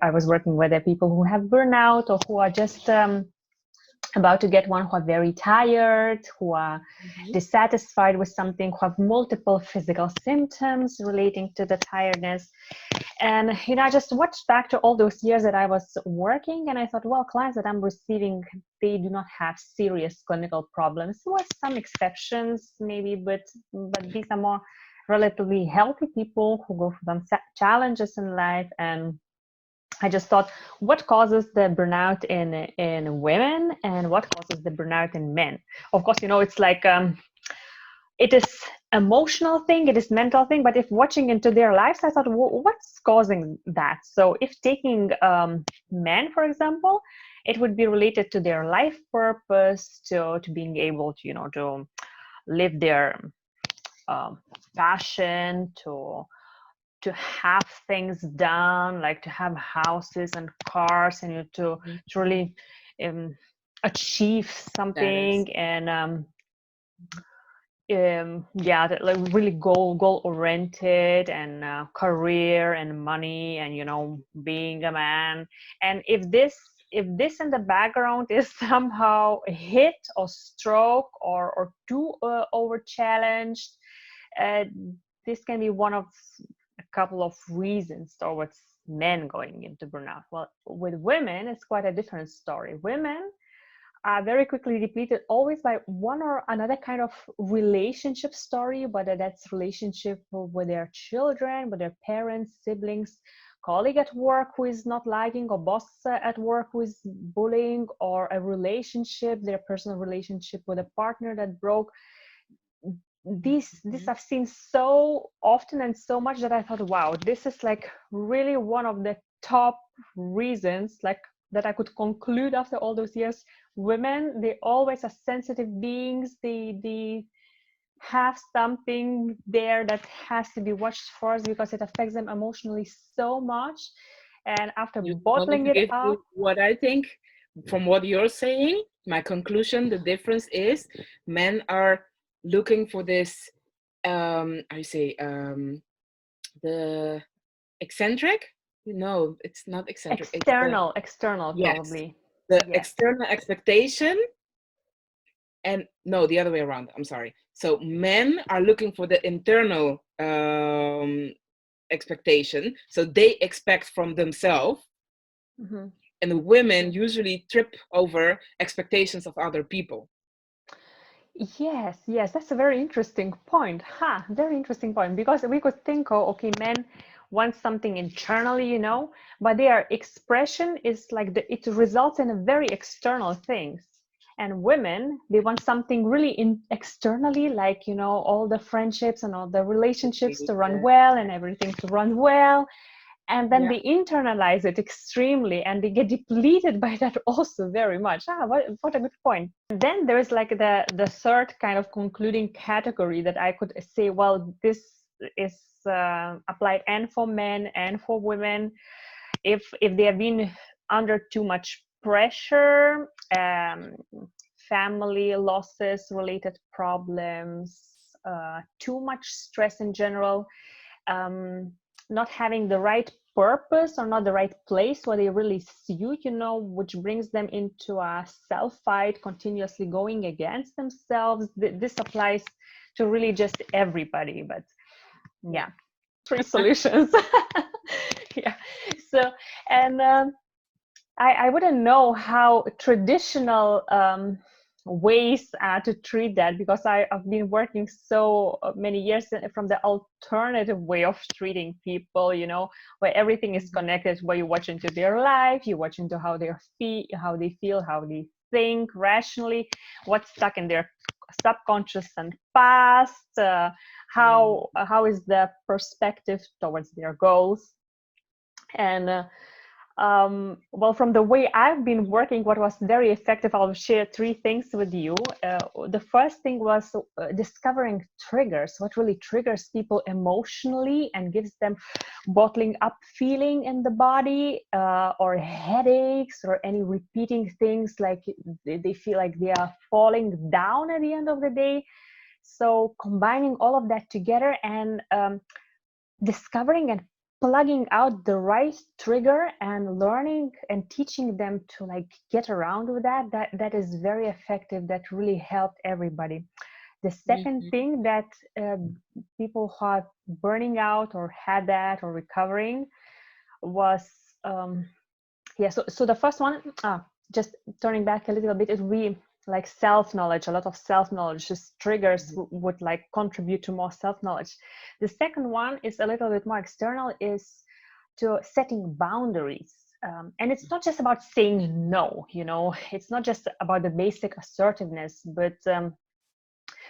I was working with the people who have burnout or who are just about to get one, who are very tired, who are dissatisfied with something, who have multiple physical symptoms relating to the tiredness. And, I just watched back to all those years that I was working, and I thought, well, clients that I'm receiving, they do not have serious clinical problems. There were some exceptions maybe, but these are more relatively healthy people who go through some challenges in life. And I just thought, what causes the burnout in women and what causes the burnout in men? Of course, it's like it is emotional thing, it is mental thing, but if watching into their lives, I thought, what's causing that? So if taking men, for example, it would be related to their life purpose, to being able to, to live their passion, to have things done, like to have houses and cars, and to really achieve something. And that, like, really goal oriented, and career and money, and being a man. And if this in the background is somehow hit or stroke or too over challenged, this can be one of a couple of reasons towards men going into burnout. Well, with women, it's quite a different story. Women are very quickly depleted always by one or another kind of relationship story, whether that's relationship with their children, with their parents, siblings, colleague at work who is not liking, or boss at work who is bullying, or a relationship, their personal relationship with a partner that broke. This I've seen so often and so much that I thought, wow, this is like really one of the top reasons, like, that I could conclude after all those years. Women, they always are sensitive beings. They have something there that has to be watched for us because it affects them emotionally so much. And after bottling it up, what I think from what you're saying, my conclusion, the difference is men are looking for this the eccentric. No, it's not eccentric. external Yes, probably. the Yes. external expectation. And no, the other way around. I'm sorry. So men are looking for the internal expectation. So they expect from themselves. And the women usually trip over expectations of other people. Yes, that's a very interesting point. Very interesting point, because we could think, oh, okay, men want something internally, but their expression is like it results in a very external things. And women, they want something really externally, like, all the friendships and all the relationships to run well and everything to run well. And then they internalize it extremely, and they get depleted by that also very much. What a good point. And then there is like the third kind of concluding category that I could say, well, this is applied and for men and for women. If they have been under too much pressure, family losses, related problems, too much stress in general, not having the right purpose or not the right place where they really suit, which brings them into a self-fight, continuously going against themselves. This applies to really just everybody, but yeah, 3 solutions. Yeah. So, and I wouldn't know how traditional ways to treat that, because I've been working so many years from the alternative way of treating people, where everything is connected, where you watch into their life, you watch into how they feel, how they think rationally, what's stuck in their subconscious and past, how is the perspective towards their goals. And well, from the way I've been working, what was very effective, I'll share 3 things with you. The first thing was discovering triggers, what really triggers people emotionally and gives them bottling up feeling in the body, or headaches, or any repeating things, like they feel like they are falling down at the end of the day. So combining all of that together and discovering and plugging out the right trigger and learning and teaching them to like get around with that is very effective. That really helped everybody. The second Mhm. thing that people who are burning out or had that or recovering was so the first one, just turning back a little bit, is really like self-knowledge. A lot of self-knowledge, just triggers would like contribute to more self-knowledge. The second one is a little bit more external, is to setting boundaries. And it's not just about saying no, it's not just about the basic assertiveness, but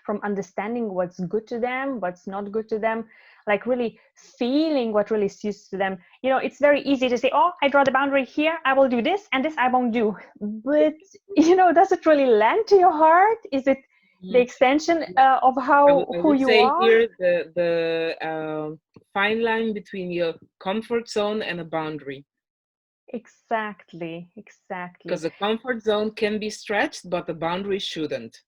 from understanding what's good to them, what's not good to them, like really feeling what really suits to them. It's very easy to say, oh, I draw the boundary here, I will do this, and this I won't do. But, does it really land to your heart? Is it the extension of I who would you say are? here the fine line between your comfort zone and a boundary. Exactly. Because the comfort zone can be stretched, but the boundary shouldn't.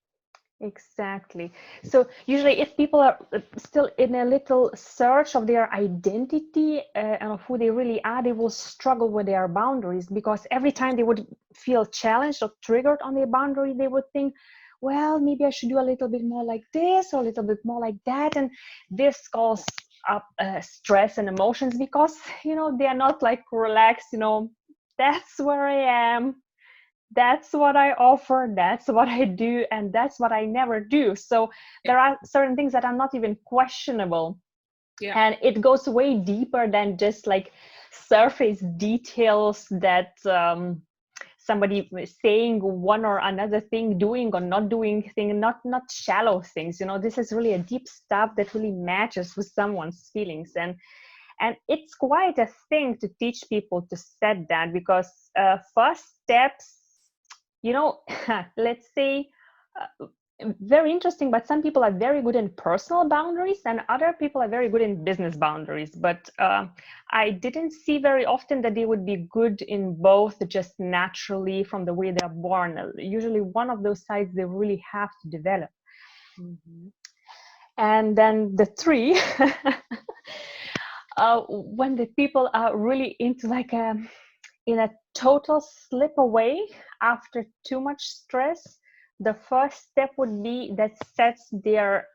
Exactly. So usually if people are still in a little search of their identity and of who they really are, they will struggle with their boundaries, because every time they would feel challenged or triggered on their boundary, they would think, well, maybe I should do a little bit more like this or a little bit more like that. And this calls up stress and emotions, because, they are not like relaxed, that's where I am, that's what I offer, that's what I do, and that's what I never do. So Yeah. there are certain things that are not even questionable. Yeah. And it goes way deeper than just like surface details that somebody saying one or another thing, doing or not doing thing, not shallow things. This is really a deep stuff that really matches with someone's feelings. And it's quite a thing to teach people to set that, because first steps, let's say, uh, very interesting, but some people are very good in personal boundaries and other people are very good in business boundaries. But I didn't see very often that they would be good in both just naturally from the way they're born. Usually one of those sides they really have to develop. And then the three, when the people are really into like in a total slip away after too much stress, the first step would be that sets their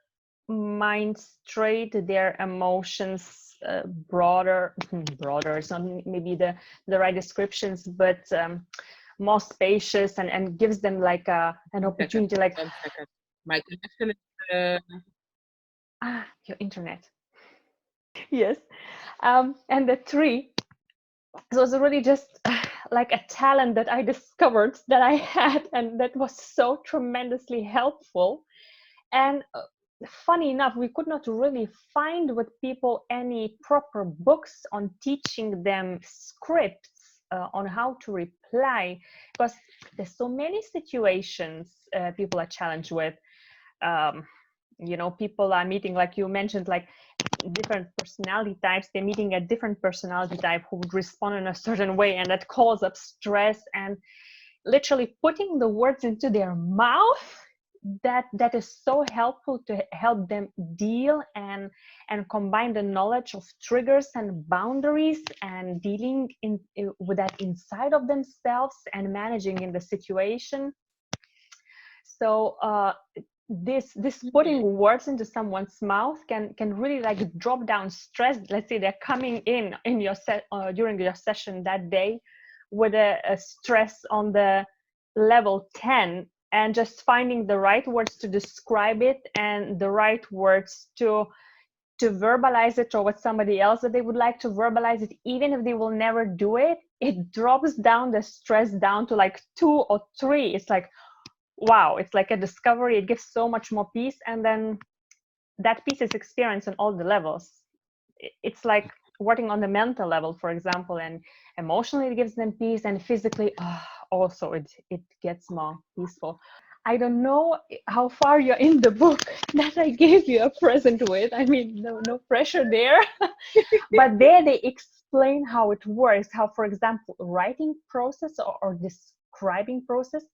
mind straight, their emotions broader is not maybe the right descriptions, but more spacious, and gives them like an opportunity. Like, 1 second. My connection is your internet. Yes. And the three, it was really just like a talent that I discovered that I had, and that was so tremendously helpful. And funny enough, we could not really find with people any proper books on teaching them scripts on how to reply, because there's so many situations people are challenged with. People are meeting, like you mentioned, like different personality types. They're meeting a different personality type who would respond in a certain way, and that calls up stress. And literally putting the words into their mouth, that is so helpful to help them deal and combine the knowledge of triggers and boundaries and dealing with that inside of themselves and managing in the situation. So this putting words into someone's mouth can really like drop down stress. Let's say they're coming in your set during your session that day with a stress on the level 10, and just finding the right words to describe it and the right words to verbalize it, or with somebody else that they would like to verbalize it, even if they will never do it, it drops down the stress down to like 2 or 3. It's like, wow, it's like a discovery. It gives so much more peace. And then that peace is experienced on all the levels. It's like working on the mental level, for example, and emotionally it gives them peace, and physically also it gets more peaceful. I don't know how far you're in the book that I gave you a present with. I mean, no pressure there. But there they explain how it works, how, for example, writing process or describing process,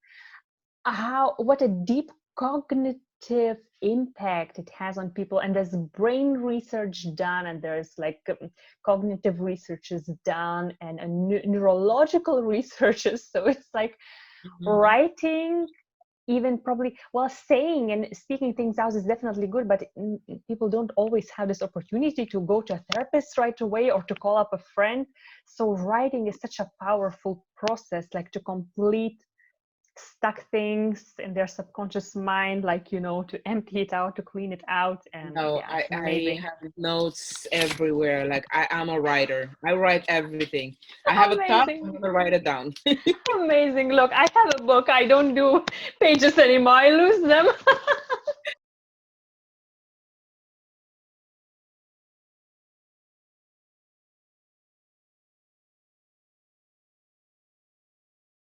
what a deep cognitive positive impact it has on people. And there's brain research done, and there's like cognitive research is done, and neurological researches. So it's like writing, even probably, well, saying and speaking things out is definitely good, but people don't always have this opportunity to go to a therapist right away or to call up a friend. So writing is such a powerful process, like to complete stuck things in their subconscious mind, like, you know, to empty it out, to clean it out. And No, yeah, it's I amazing. have notes everywhere. Like I am a writer. I write everything. I have a thought, I'm Amazing. gonna write it down. Amazing. Look, I have a book. I don't do pages anymore. I lose them.